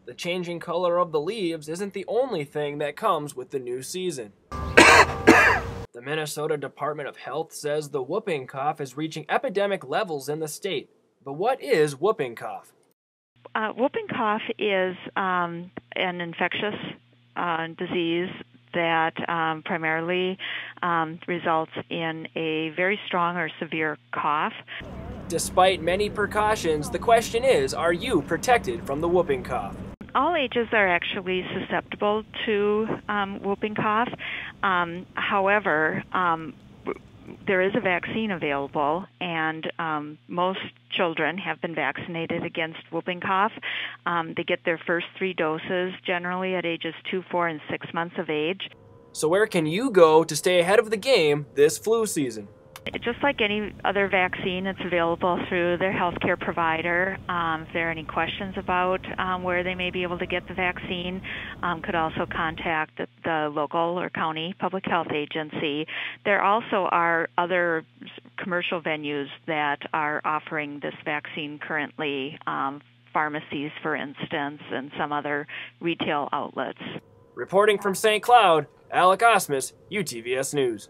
the changing color of the leaves isn't the only thing that comes with the new season. The Minnesota Department of Health says the whooping cough is reaching epidemic levels in the state. But what is whooping cough? Whooping cough is an infectious disease that primarily results in a very strong or severe cough. Despite many precautions, the question is, are you protected from the whooping cough? All ages are actually susceptible to whooping cough. However, there is a vaccine available, and most children have been vaccinated against whooping cough. They get their first 3 doses generally at ages 2, 4, and 6 months of age. So where can you go to stay ahead of the game this flu season? Just like any other vaccine, it's available through their healthcare provider. If there are any questions about where they may be able to get the vaccine, could also contact the local or county public health agency. There also are other commercial venues that are offering this vaccine currently, pharmacies, for instance, and some other retail outlets. Reporting from St. Cloud, Alec Osmus, UTVS News.